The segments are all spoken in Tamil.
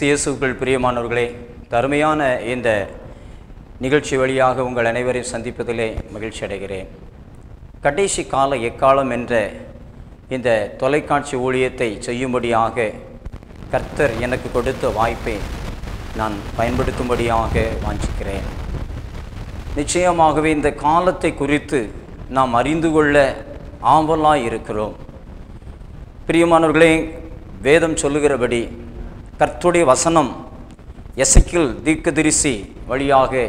கிறிஸ்து இயேசுவுக்குள் பிரியமானவர்களே, தருமையான இந்த நிகழ்ச்சி வழியாக உங்கள் அனைவரையும் சந்திப்பதிலே மகிழ்ச்சி அடைகிறேன். கடைசி கால எக்காலம் என்ற இந்த தொலைக்காட்சி ஊழியத்தை செய்யும்படியாக கர்த்தர் எனக்கு கொடுத்த வாய்ப்பை நான் பயன்படுத்தும்படியாக வாஞ்சிக்கிறேன். நிச்சயமாகவே இந்த காலத்தை குறித்து நாம் அறிந்து கொள்ள ஆவலாய் இருக்கிறோம். பிரியமானவர்களே, வேதம் சொல்லுகிறபடி கர்த்தருடைய வசனம் எசேக்கியேல் தீர்க்கதரிசி வழியாக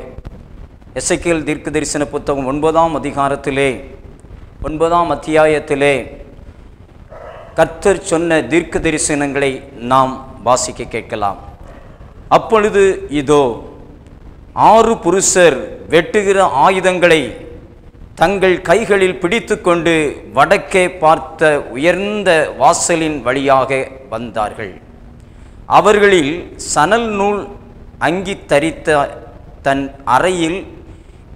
எசேக்கியேல் தீர்க்கதரிசன புத்தகம் 9ஆம் அதிகாரத்திலே 9ஆம் அத்தியாயத்திலே கர்த்தர் சொன்ன தீர்க்க தரிசனங்களை நாம் வாசிக்க கேட்கலாம். அப்பொழுது இதோ 6 புருஷர் வெட்டுகிற ஆயுதங்களை தங்கள் கைகளில் பிடித்து கொண்டு வடக்கே பார்த்த உயர்ந்த வாசலின் வழியாக வந்தார்கள். அவர்களில் சணல் நூல் அங்கி தரித்த தன் அறையில்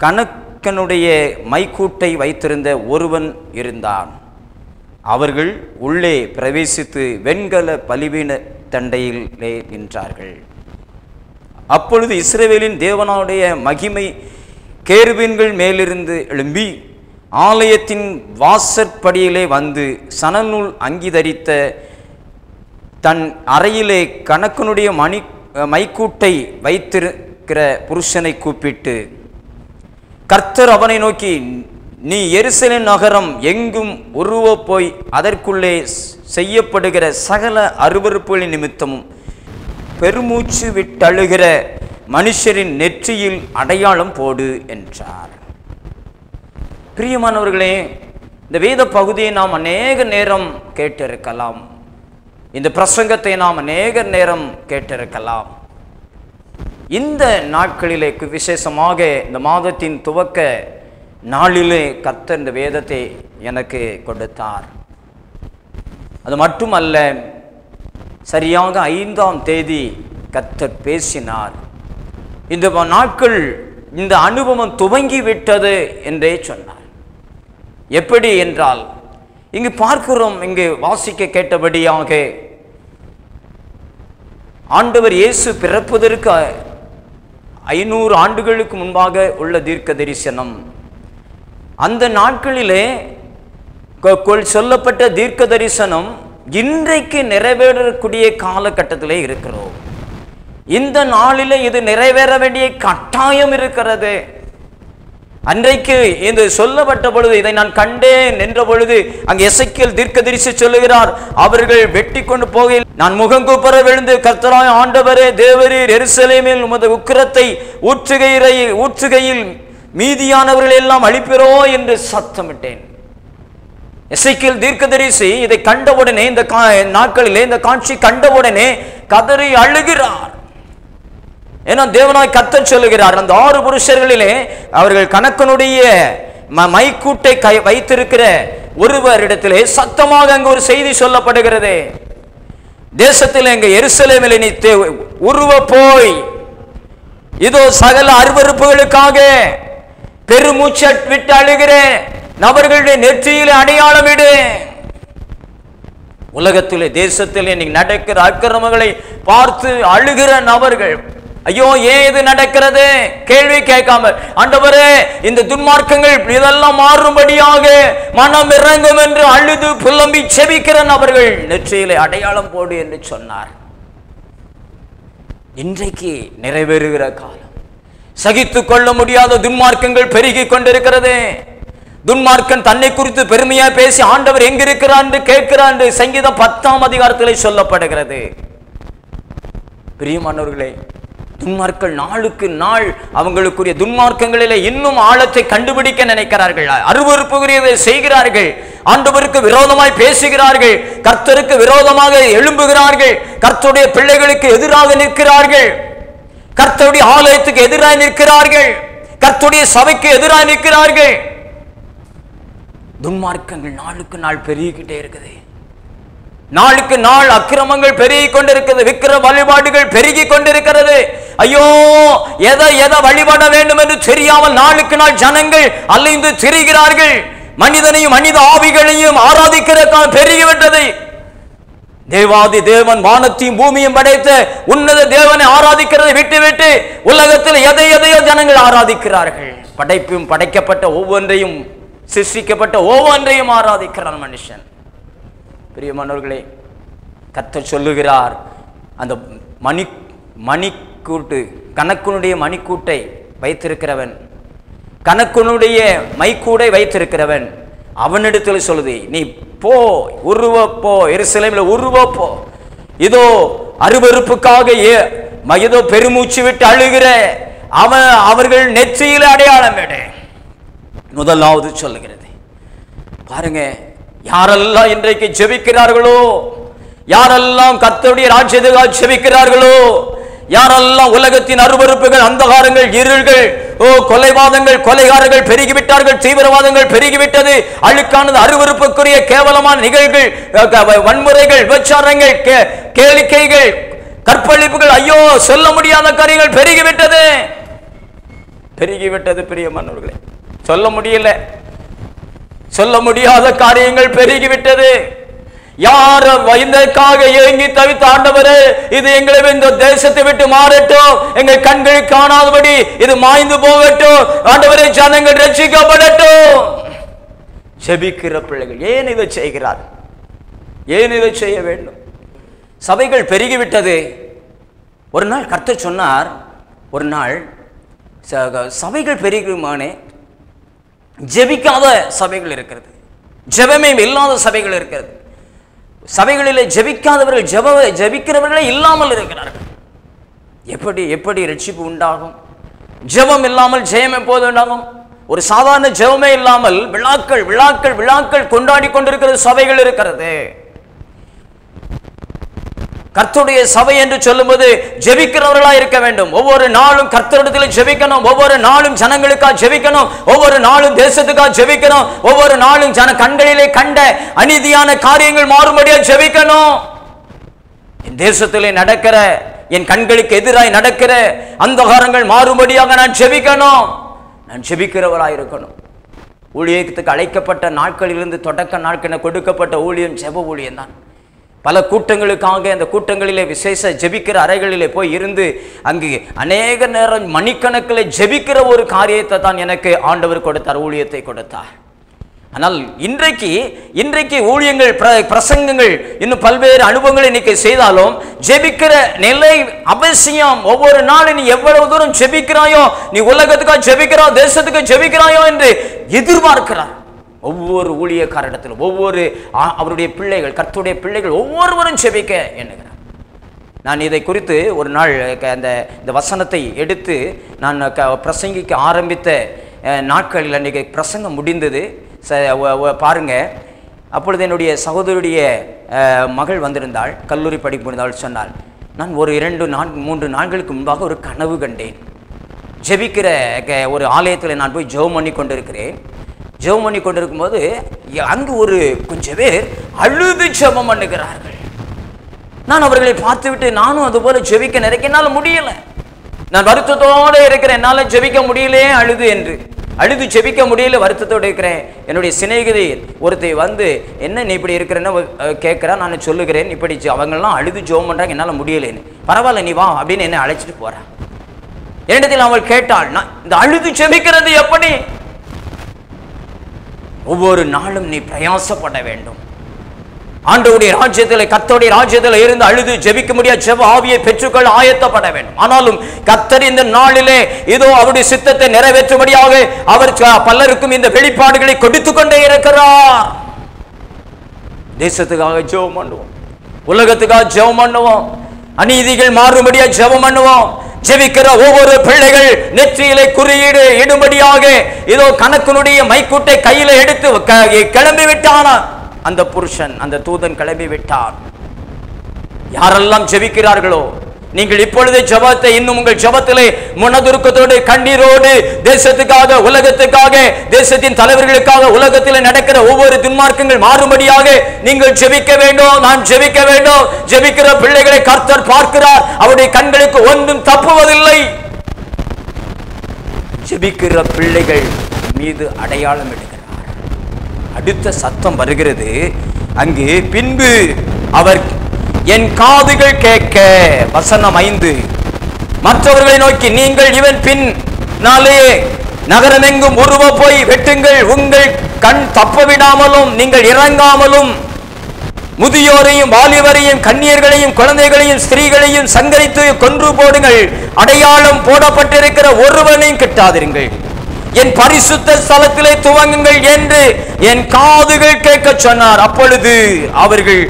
கணக்கனுடைய மைக்கூட்டை வைத்திருந்த ஒருவன் இருந்தான். அவர்கள் உள்ளே பிரவேசித்து வெண்கல பலிபீட தண்டையிலே நின்றார்கள். அப்பொழுது இஸ்ரவேலின் தேவனுடைய மகிமை கேருபீன்கள் மேலிருந்து எழும்பி ஆலயத்தின் வாசற்படியிலே வந்து சணல் நூல் அங்கி தரித்த தன் அறையிலே கணக்கனுடைய மைக்கூட்டை வைத்திருக்கிற புருஷனை கூப்பிட்டு, கர்த்தர் அவனை நோக்கி, நீ எருசலேம் நகரம் எங்கும் உருவ போய் அதற்குள்ளே செய்யப்படுகிற சகல அருவருப்புகளின் நிமித்தமும் பெருமூச்சு விட்டழுகிற மனுஷரின் நெற்றியில் அடையாளம் போடு என்றார். பிரியமானவர்களே, இந்த வேத பகுதியை நாம் அநேக நேரம் கேட்டிருக்கலாம். இந்த பிரசங்கத்தை நாம் அநேக நேரம் கேட்டிருக்கலாம். இந்த நாட்களிலே விசேஷமாக இந்த மாதத்தின் துவக்க நாளிலே கர்த்தர் இந்த வேதத்தை எனக்கு கொடுத்தார். அது மட்டுமல்ல, சரியாக 5ஆம் தேதி கர்த்தர் பேசினார். இந்த நாட்கள் இந்த அனுபவம் துவங்கிவிட்டது என்றே சொன்னார். எப்படி என்றால், இங்கு பார்க்கிறோம், இங்கு வாசிக்க கேட்டபடியாக ஆண்டவர் இயேசு பிறப்பதற்கு 500 ஆண்டுகளுக்கு முன்பாக உள்ள தீர்க்க தரிசனம். அந்த நாட்களிலே சொல்லப்பட்ட தீர்க்க தரிசனம் இன்றைக்கு நிறைவேறக்கூடிய காலகட்டத்திலே இருக்கிறோம். இந்த நாளிலே இது நிறைவேற வேண்டிய கட்டாயம் இருக்கிறது. அன்றைக்கு இது சொல்லப்பட்ட பொழுது, இதை நான் கண்டேன் என்ற பொழுது, அங்கு எசேக்கியேல் தீர்க்கதரிசி சொல்லுகிறார், அவர்கள் வெட்டி கொண்டு போகையில் நான் முகங்குப்புற விழுந்து, கர்த்தராய் ஆண்டவரே தேவரீர் எருசலேமில் உமது உக்கிரத்தை ஊற்றுகையில் மீதியானவர்கள் எல்லாம் அழிப்பிரோ என்று சத்தமிட்டேன். எசேக்கியேல் தீர்க்கதரிசி இதை கண்டவுடனே, இந்த நாட்களிலே இந்த காட்சி கண்டவுடனே கதறி அழுகிறார். ஏன்னா தேவனாய் கர்த்தர் சொல்லுகிறார், அந்த 6 புருஷர்களிலே அவர்கள் கணக்கனுடைய மைக்கூட்டை வைத்திருக்கிற ஒருவரிடத்திலே சத்தமாக அங்கு ஒரு செய்தி சொல்லப்படுகிறது. தேசத்தில் எங்க எருசலேமில் நீ உருவ போய் இதோ சகல அருவருப்புகளுக்காக பெருமூச்சு விட்டு அழுகிற நபர்களுடைய நெற்றியிலே அடையாளமிடு. உலகத்திலே தேசத்திலே நீங்க நடக்கிற அக்கிரமங்களை பார்த்து அழுகிற நபர்கள், ஐயோ ஏன் இது நடக்கிறது கேள்வி கேட்காம, ஆண்டவரே இந்த துன்மார்க்கங்கள் இதெல்லாம் மாறும்படியாக மனம் இறங்கும் என்று அழுது புலம்பி செபிக்கிற நபர்கள் நெற்றியிலே அடையாளம் போடு என்று சொன்னார். இன்றைக்கு நிறைவேறுகிற காலம். சகித்துக் கொள்ள முடியாத துன்மார்க்கங்கள் பெருகி கொண்டிருக்கிறது. துன்மார்க்கன் தன்னை குறித்து பெருமையா பேசி ஆண்டவர் எங்க இருக்கிறார் என்று கேட்கிறான். சங்கீதம் 10ஆம் அதிகாரத்திலே சொல்லப்படுகிறது. பிரியமானவர்களே, துன்மார்க்கள் நாளுக்கு நாள் அவங்களுக்குரிய துன்மார்க்கங்களிலே இன்னும் ஆழத்தை கண்டுபிடிக்க நினைக்கிறார்கள். அருவருப்புகிறதை செய்கிறார்கள். ஆண்டவருக்கு விரோதமாய் பேசுகிறார்கள். கர்த்தருக்கு விரோதமாக எழும்புகிறார்கள். கர்த்தருடைய பிள்ளைகளுக்கு எதிராக நிற்கிறார்கள். கர்த்தருடைய ஆலயத்துக்கு எதிராக நிற்கிறார்கள். கர்த்தருடைய சபைக்கு எதிராக நிற்கிறார்கள். துன்மார்க்கங்கள் நாளுக்கு நாள் பெருகிக்கிட்டே இருக்குது. நாளுக்கு நாள் அக்கிரமங்கள் பெருகி கொண்டிருக்கிறது. விக்கிர வழிபாடுகள் பெருகி கொண்டிருக்கிறது. ஐயோ, எதை வழிபட வேண்டும் என்று தெரியாமல் நாளுக்கு நாள் ஜனங்கள் அலைந்து திரிகிறார்கள். மனிதனையும் மனித ஆவிகளையும் ஆராதிக்கிற பெருகிவிட்டது. தேவாதி தேவன் வானத்தையும் பூமியும் படைத்த உன்னத தேவனை ஆராதிக்கிறதை விட்டு விட்டு உலகத்தில் எதையோ ஜனங்கள் ஆராதிக்கிறார்கள். படைப்பும் படைக்கப்பட்ட ஒவ்வொன்றையும் சிருஷ்டிக்கப்பட்ட ஒவ்வொன்றையும் ஆராதிக்கிறார் மனுஷன். பிரியமானவர்களே, கர்த்தர் சொல்லுகிறார், அந்த மணிக்கூட்டு கணக்குனுடைய மணிக்கூட்டை வைத்திருக்கிறவன், கணக்குனுடைய மைக்கூடை வைத்திருக்கிறவன் அவனிடத்தில் சொல்லுது, நீ போ, உருவ போ, எருசலேமில் உருவ போ. இதோ அருவருப்புக்காக ஏதோ பெருமூச்சு விட்டு அழுகிற அவர்கள் நெற்றியில அடையாளம் எடு. முதலாவது சொல்லுகிறது பாருங்க, யாரெல்லாம் இன்றைக்கு ஜெபிக்கிறார்களோ, யாரெல்லாம் கர்த்தருடைய ராஜ்யத்துக்காக ஜெபிக்கிறார்களோ, யாரெல்லாம் உலகத்தின் அருவருப்புகள், அந்தகாரங்கள், இருள்கள், கொலைவாதங்கள், கொலைகாரர்கள் பெருகிவிட்டார்கள், தீவிரவாதங்கள் பெருகிவிட்டது, அழுக்கானது, அருவருப்புக்குரிய கேவலமான நிகழ்வுகள், வன்முறைகள், விபச்சாரங்கள், கேளிக்கைகள், கற்பழிப்புகள், ஐயோ சொல்ல முடியாத காரியங்கள் பெருகிவிட்டது. பிரியமானவர்களே, சொல்ல முடியல, சொல்ல முடியாத காரியங்கள் பெருகிவிட்டது. யார் இதற்காக ஏங்கி தவித்த ஆண்டவரே, இது எங்களை இந்த தேசத்தை விட்டு மாறட்டும், எங்கள் கண்கள் காணாதபடி இது மாய்ந்து போகட்டும், ஆண்டவரே ஜனங்கள் ரட்சிக்கப்படட்டும். ஜெபிக்கிற பிள்ளைகள் ஏன் இதை செய்கிறார்? ஏன் இதை செய்ய வேண்டும்? சபைகள் பெருகிவிட்டது. ஒரு நாள் கர்த்தர் சொன்னார், ஒரு நாள் சபைகள் பெருகுமானே, ஜெபிக்காத சபைகள் இருக்கிறது, ஜெபமே இல்லாத சபைகள் இருக்கிறது. சபைகளிலே ஜெபிக்காதவர்கள் ஜெபிக்கிறவர்களே இல்லாமல் இருக்கிறார்கள். எப்படி ரட்சிப்பு உண்டாகும்? ஜெபம் இல்லாமல் ஜெயம் எப்போது உண்டாகும்? ஒரு சாதாரண ஜெபமே இல்லாமல் விழாக்கள் கொண்டாடி கொண்டிருக்கிற சபைகள் இருக்கிறது. கர்த்தருடைய சபை என்று சொல்லும்போது ஜெபிக்கிறவர்களா இருக்க வேண்டும். ஒவ்வொரு நாளும் கர்த்தரிடத்தில் ஜெபிக்கணும், ஒவ்வொரு நாளும் ஜனங்களுக்காக ஜெபிக்கணும், ஒவ்வொரு நாளும் தேசத்துக்காக ஜெபிக்கணும், ஒவ்வொரு நாளும் கண்களிலே கண்ட அநீதியான காரியங்கள் மாறும்படியா ஜெபிக்கணும். என் தேசத்திலே நடக்கிற, என் கண்களுக்கு எதிராய் நடக்கிற அந்தகாரங்கள் மாறும்படியாக நான் ஜெபிக்கணும். நான் ஜெபிக்கிறவராக இருக்கணும். ஊழியத்துக்கு அழைக்கப்பட்ட நாட்களிலிருந்து தொடக்க நாட்கள் கொடுக்கப்பட்ட ஊழியம் ஜெப ஊழியம் தான். பல கூட்டங்களுக்காக அந்த கூட்டங்களிலே விசேஷ ஜெபிக்கிற அறைகளிலே போய் இருந்து அங்கு அநேக நேரம் மணிக்கணக்கில் ஜெபிக்கிற ஒரு காரியத்தை தான் எனக்கு ஆண்டவர் கொடுத்தார், ஊழியத்தை கொடுத்தார். ஆனால் இன்றைக்கு ஊழியங்கள், பிரசங்கங்கள், இன்னும் பல்வேறு அனுபவங்களை இன்னைக்கு செய்தாலும் ஜெபிக்கிற நிலை அவசியம். ஒவ்வொரு நாளும் நீ எவ்வளவு தூரம் ஜெபிக்கிறாயோ, நீ உலகத்துக்காக ஜெபிக்கிறாயோ, தேசத்துக்கு ஜெபிக்கிறாயோ என்று எதிர்பார்க்கிறார். ஒவ்வொரு ஊழியக்காரிடத்திலும் ஒவ்வொரு அவருடைய பிள்ளைகள், கர்த்தருடைய பிள்ளைகள் ஒவ்வொருவரும் ஜெபிக்க எண்ணுகிறார். நான் இதை குறித்து ஒரு நாள் இந்த வசனத்தை எடுத்து நான் பிரசங்கிக்க ஆரம்பித்த நாட்களில் அன்றைக்கி பிரசங்கம் முடிந்தது. பாருங்க, அப்பொழுது என்னுடைய சகோதரியுடைய மகள் வந்திருந்தாள், கல்லூரி படிப்பு முடிந்தாள். சொன்னாள், நான் ஒரு 2-3 நாட்களுக்கு முன்பாக ஒரு கனவு கண்டேன். ஜெபிக்கிற ஒரு ஆலயத்தில் நான் போய் ஜெபம் பண்ணி கொண்டிருக்கிறேன். ஜெபம் பண்ணி கொண்டிருக்கும் போது அங்கு ஒரு கொஞ்சம் பேர் அழுது ஜெபம் பண்ணுகிறார்கள். நான் அவர்களை பார்த்துவிட்டு நானும் அதுபோல ஜெபிக்க நினைக்க என்னால் முடியல. நான் வருத்தத்தோடு இருக்கிறேன், என்னால் ஜெபிக்க முடியலையே அழுது ஜெபிக்க முடியல, வருத்தத்தோடு இருக்கிறேன். என்னுடைய சிநேகிதை ஒருத்தை வந்து, என்ன நீ இப்படி இருக்கிறேன்னு கேட்குறா. நான் சொல்லுகிறேன், இப்படி அவங்கெல்லாம் அழுது ஜெபம் பண்ணுறாங்க, என்னால் முடியலைன்னு. பரவாயில்ல, நீ வா அப்படின்னு என்னை அழைச்சிட்டு போகிறான். என்னிடத்தில் அவள் கேட்டாள், நான் இந்த அழுது ஜெபிக்கிறது எப்படி? ஒவ்வொரு நாளும் நீ பிரயாசப்பட வேண்டும். ஆண்டவருடைய ராஜ்யத்தில், கர்த்தருடைய ராஜ்யத்தில் இருந்து அழுது ஜெபிக்க முடியாது. ஜெப ஆவியை பெற்றுக்கொள்ள ஆயத்தப்பட வேண்டும். ஆனாலும் கர்த்தர் இந்த நாளிலே இதோ அவருடைய சித்தத்தை நிறைவேற்றும்படியாக அவர் பலருக்கும் இந்த வெளிப்பாடுகளை கொடுத்து கொண்டே இருக்கிறார். தேசத்துக்காக ஜெபம் பண்ணுவோம், உலகத்துக்காக ஜெபம் பண்ணுவோம், அநீதிகள் மாறும்படியா ஜெபம் பண்ணுவோம். ஜெபிக்கிற ஒவ்வொரு பிள்ளைகள் நெற்றியிலே குறியீடு இடும்படியாக இதோ கணக்கனுடைய மைக்கூட்டை கையில எடுத்து கிளம்பி விட்டான அந்த புருஷன், அந்த தூதன் கிளம்பி விட்டான். யாரெல்லாம் ஜெபிக்கிறார்களோ, நீங்கள் இப்பொழுது ஜெபத்தை இன்னும் உங்கள் ஜெபத்திலே மனதுருக்கத்தோடு, கண்ணீரோடு, தேசத்துக்காக, உலகத்துக்காக, தேசத்தின் தலைவர்களுக்காக, உலகத்தில் நடக்கிற ஒவ்வொரு துன்மார்க்கங்கள் மாறும்படியாக நீங்கள் ஜெபிக்க வேண்டும். நான் ஜெபிக்க வேண்டும். ஜெபிக்கிற பிள்ளைகளை கர்த்தர் பார்க்கிறார். அவருடைய கண்களுக்கு ஒன்றும் தப்புவதில்லை. ஜெபிக்கிற பிள்ளைகள் மீது அடையாளம் எடுக்கிறார். அடுத்த சத்தம் வருகிறது. அங்கு பின்பு அவர் என் காதுகள் கேட்க. வசனம் 5. மற்றவர்களை நோக்கி நீங்கள் இவன் பின் நாளே நகரமெங்கும் உருவ போய் வெட்டுங்கள், உங்கள் கண் தப்ப விடாமலும் நீங்கள் இறங்காமலும் முதியோரையும் வாலிபரையும் கன்னியர்களையும் குழந்தைகளையும் ஸ்திரீகளையும் சங்கரித்து கொன்று போடுங்கள், அடையாளம் போடப்பட்டிருக்கிற ஒருவனையும் கிட்டாதிருங்கள், என் பரிசுத்த ஸ்தலத்திலே துவங்குங்கள் என்று என் காதுகள் கேட்க சொன்னார். அப்பொழுது அவர்கள்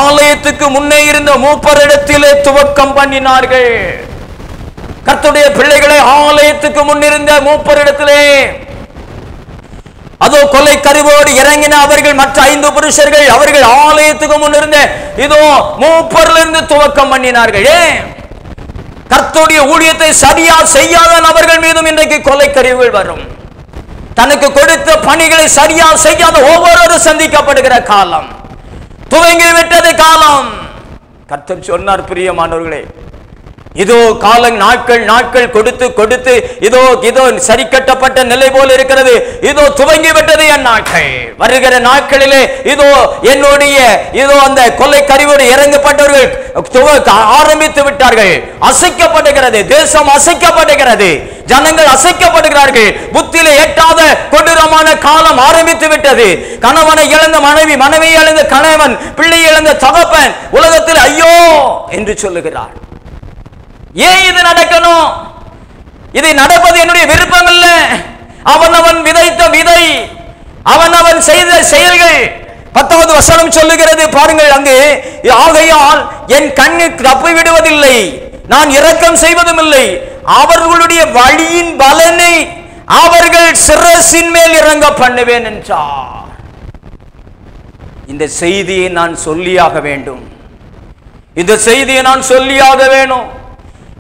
ஆலயத்துக்கு முன்னே இருந்த மூப்பரிடத்திலே துவக்கம் பண்ணினார்கள். கர்த்தருடைய பிள்ளைகளை ஆலயத்துக்கு முன்னிருந்த மூப்பரிடத்திலே அதோ கொலை கருவோடு இறங்கின அவர்கள் மற்ற 5 புருஷர்கள் அவர்கள் ஆலயத்துக்கு முன்னிருந்த இதோ மூப்பரிலிருந்து துவக்கம் பண்ணினார்கள். கர்த்தருடைய ஊழியத்தை சரியா செய்யாத நபர்கள் மீதும் இன்றைக்கு கொலை கருவுகள் வரும். தனக்கு கொடுத்த பணிகளை சரியா செய்யாத ஒவ்வொருவரும் சந்திக்கப்படுகிற காலம் துவங்கிவிட்டது. காலம் கர்த்தர் சொன்னார், பிரியமானவர்களே, இதோ காலம் நாட்கள் கொடுத்து கொடுத்து இதோ இதோ சரி கட்டப்பட்ட நிலை போல இருக்கிறது. இதோ துவங்கிவிட்டது என் நாட்கள். வருகிற நாட்களிலே இதோ என்னுடைய இதோ அந்த கொலை கருவோடு இறங்கப்பட்டவர்கள் ஆரம்பித்து விட்டார்கள். அசைக்கப்படுகிறது, தேசம் அசைக்கப்படுகிறது, ஜனங்கள் அசைக்கப்படுகிறார்கள். புத்தியிலே எட்டாத கொடூரமான காலம் ஆரம்பித்து விட்டது. கணவனை இழந்த மனைவி, மனைவியை இழந்த கணவன், பிள்ளை இழந்த தகப்பன் உலகத்தில் ஐயோ என்று சொல்லுகிறார். ஏன் இது நடக்கணும்? இது நடப்பது என்னுடைய விருப்பம் இல்ல. அவனவன் விதைத்த விதை, அவனவன் செய்த செயல்கள். 10வது வசனம் சொல்லுகிறது பாருங்கள் அங்கு, ஆகையால் என் கண்ணு தப்பி விடுவதில்லை, நான் இரக்கம் செய்வதும் இல்லை, அவர்களுடைய வழியின் பலனை அவர்கள் சிரசின் மேல் இறங்க பண்ணுவேன் என்றார். இந்த செய்தியை நான் சொல்லியாக வேண்டும். இந்த செய்தியை நான் சொல்லியாக வேணும்.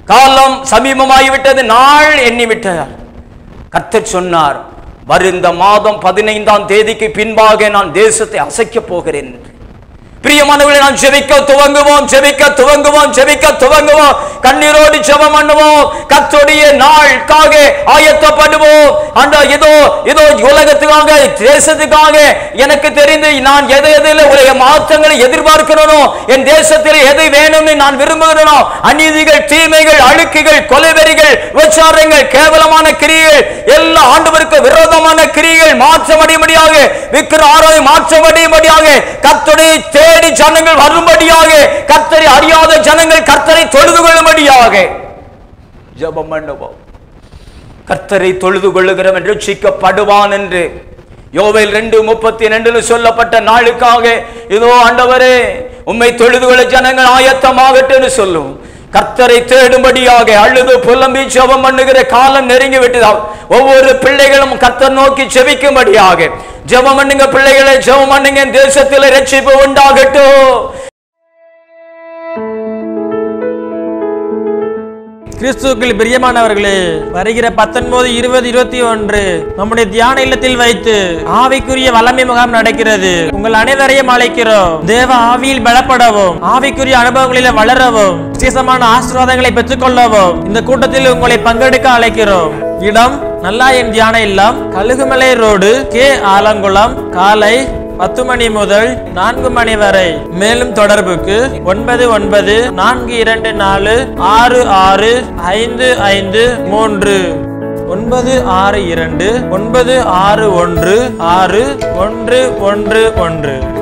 காலம் சமீபமாகிவிட்டது, நாள் எண்ணிவிட்டார். கர்த்தர் சொன்னார், வருந்த மாதம் 15ஆம் தேதிக்கு பின்பாக நான் தேசத்தை அசைக்கப் போகிறேன். பிரியமானவர்களே, நான் ஜெபிக்க துவங்குவோம், ஜெபிக்க துவங்குவோம், ஜெபிக்க துவங்குவோம். கண்ணீரோடு ஜெபம் பண்ணுவோம். கர்த்தருடைய நாளுக்காக ஆயத்தப்படுவோம். அந்த இதோ இதோ உலகத்துக்காக, தேசத்துக்காக எனக்கு தெரிந்து நான் எதில் உலக மாற்றங்களை எதிர்பார்க்கிறனோ, என் தேசத்தில் எதை வேணும்னு நான் விரும்புகிறனோ, அநீதிகள், தீமைகள், அழுக்குகள், கொலைவெறிகள், விபச்சாரங்கள், கேவலமான கிரியைகள், எல்லா ஆண்டவருக்கு விரோதமான கிரியைகள் மாற்றமடையும்படியாக, விக்கிர ஆராய் மாற்றமடையும்படியாக, கர்த்தருடைய தேடி ஜனங்கள் வரும்படியாக, கர்த்தரை அறியாத ஜனங்கள் கர்த்தரை தொழுது கொள்ளும்படியாக ஜெபம் பண்ணுவோம். கர்த்தரை தொழுது கொள்ளுகிறவன் ரட்சிக்கப்படுவான் என்று யோவேல் 2:32 சொல்லப்பட்ட நாளுக்காக இதோ ஆண்டவரே உம்மை தொழுது கொள்ள ஜனங்கள் ஆயத்தமாகட்டும் சொல்லும். கர்த்தரை தேடும்படியாக அழுது புலம்பி ஜெபம் பண்ணுகிற காலம் நெருங்கி விட்டது. ஒவ்வொரு பிள்ளைகளும் கர்த்தர் நோக்கி ஜெபிக்கும்படியாக ஜெபம் பண்ணுங்க. பிள்ளைகளை ஜெபம் பண்ணுங்க. தேசத்தில் ரட்சிப்பு உண்டாகட்டும். கிறிஸ்துவுக்குள் பிரியமானவர்களே, வருகிற 19, 20, 21 நம்முடைய தியான இல்லத்தில் வைத்து ஆவிக்குரிய வல்லமை முகாம் நடக்கிறது. உங்கள் அனைவரையும் அழைக்கிறோம். தேவ ஆவியில் பலப்படவும், ஆவிக்குரிய அனுபவங்களில் வளரவும், விசேஷமான ஆசீர்வாதங்களை பெற்றுக்கொள்ளவும் இந்த கூட்டத்தில் உங்களை பங்கெடுக்க அழைக்கிறோம். இடம் நல்லாயன் தியான இல்லம், கழுகுமலை ரோடு, கே ஆலங்குளம். காலை 10 மணி முதல் 4 மணி வரை. மேலும் தொடர்புக்கு 9914665553 96296161111.